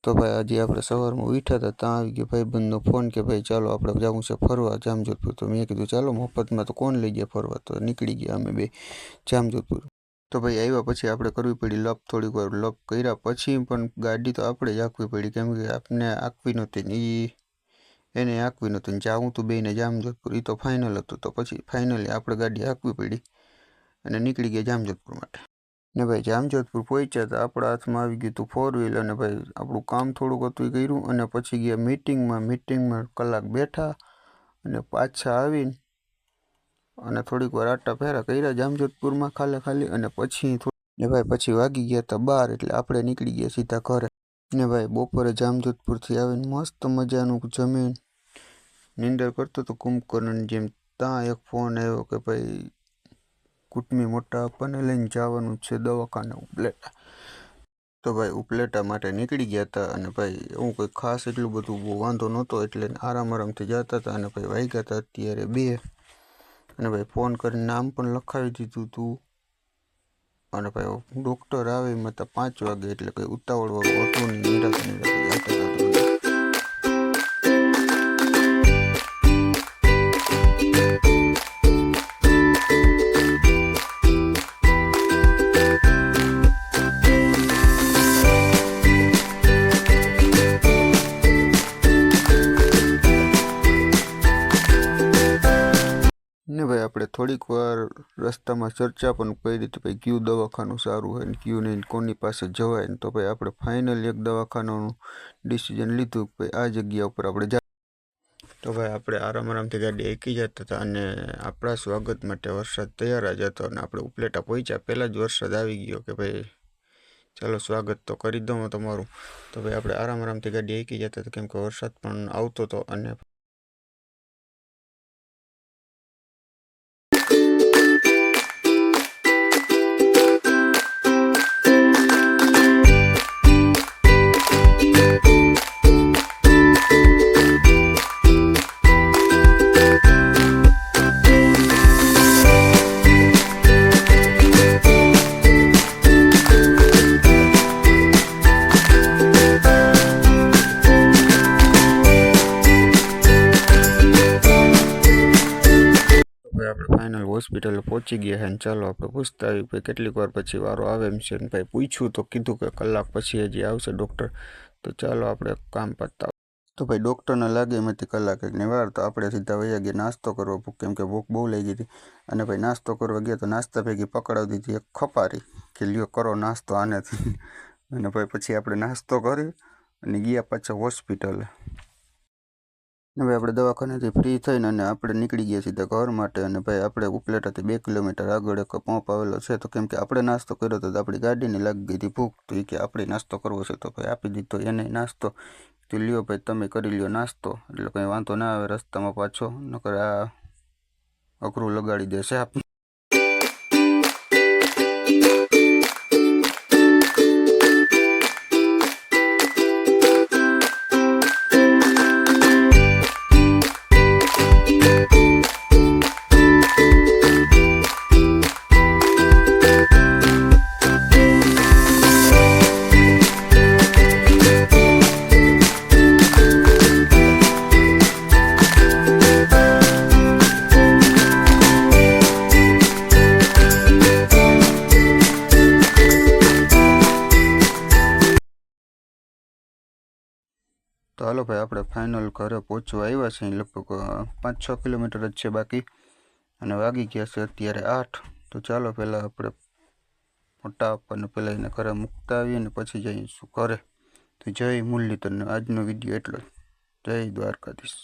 तो भाई आज आप सवार में उठा था त्या आई गया भाईबंधनो फोन के भाई चलो आप जाऊँ से फरवा जामजोधपुर। तो मैं कीधुं चलो मफत में तो कौन लई गया फरवा। तो निकली गया अमे बे जामजोधपुर। तो भाई आव्या पछी आपणे करवी पड़ी लप। थोड़ीक वार लप कर्या पछी पण गाड़ी तो आपणे ज हांकवी पड़ी केम के आपने हांकवी नहोती ने एने हांकवी नहोती। जाऊँ तो बेने जामजोधपुर तो फाइनल हतुं। तो पछी फाइनली आपणे गाड़ी हांकवी पड़ी अने निकली गया जामजोधपुर माटे। ने भाई जामजोधपुर पहुंचा तो अपना हाथ में आई गयु 4 व्हील अने भाई आपणु काम थोड़ुंक हतुं कर्युं अने पछी गया मीटिंग में कलाक बैठा अने पाछा आवीने अने थोड़ीक वार आटा फेरा कर्या जामजोधपुर में खाली अने पछी ने भाई पछी वागी गया था 12 एटले आपणे निकली गया सीधा घरे। ने भाई बपोरे जामजोधपुर थी आवीने मस्त मजानुं जमीन निंदर करतो तो कुंभकर्ण जेम। त्यां एक फोन आव्यो के भाई कूटमी मोटा अपने लईने जवानुं छे दवाखाने उपलेटा। तो भाई उपलेटा माटे निकली गया था अने भाई एवुं कोई खास एटलुं बधुं वांधो नहोतो एटले आराम जाता था। अने भाई वाग्या था अत्यारे 2 अने भाई फोन करीने नाम पण लखावी दीधुं हतुं अने भाई डॉक्टर आवे एमां 5 वागे एटले कोई उतावळ वाळुं हतुं नहीं। निराश जाता था। ने भाई आपणे थोड़ीक वार रस्ता में चर्चा पण करी थी भाई क्यू दवाखानु सारूं है क्यू नहीं कोनी पासे जवाय। तो भाई आपणे फाइनल एक दवाखानानुं डिसिजन लीधुं भाई आ जग्या पर आपणे जा। तो भाई आपणे आराम थी गाड़ी हांकी जता था अने आपणा स्वागत माटे वरसाद तैयार ज हतो अने आपणे उपलेटा पहोंच्या पहेला ज वरसाद आवी गयो के भाई चलो स्वागत तो करी दऊं तमारुं। तो भाई आपणे आराम थी गाड़ी हांकी जता था केम के वरसाद पण आवतो तो अने फाइनल हॉस्पिटल पहुंची गया है। चलो आप पूछता भाई केटलीक वार पछी वारो आवे एम छे। भाई पूछ्યું तो कीधुं के कलाक पछी हजी आवशे डॉक्टर। तो चलो आपणे काम पताव। तो भाई डॉक्टर ने लागे एमांथी कलाक एकनी वार। तो आपणे सीधा वया गया नास्तो करवा केम के भूख बहु लगी थी। अने भाई नास्तो करवा गया तो नास्ता भेगी पकड़ावी दीधी एक खपारी के लियो करो नास्तो आनेथी। अने भाई पछी आपणे नास्तो कर्यो अने गया पाछा हॉस्पिटल। भाई आपणे दवाखाने फ्री थईने अने आपणे निकली गया सीधा घर माटे। अने भाई आपणे उपलेटाथी 2 किलोमीटर आगळ एक पंप आवेलो छे। तो केम के आपणे नास्तो कर्यो तो आपणी गाडीने लागी गई थी भूख। तो ए के आपणे नास्तो करवो छे तो भाई आपी दीधो एने नास्तो। तो लियो भाई तमे करी लियो नास्तो एटले कई वांधो ना आवे रस्तामां पाछो नकर आ अघरू लगाड़ी देशे आप। तो हालो भाई आपणे फाइनल घरे पहोंचवा आव्या छे। लगभग 5-6 किलोमीटर ज छे बाकी अने वागी गया छे अत्यारे 8। तो चलो पहला आपणे फटाफट ने पहला एने घरे मुकता आवीए ने पछी जईशुं घरे। तो जय मुरलीधर। आजनो विडियो एटलो। जय द्वारकाधीश।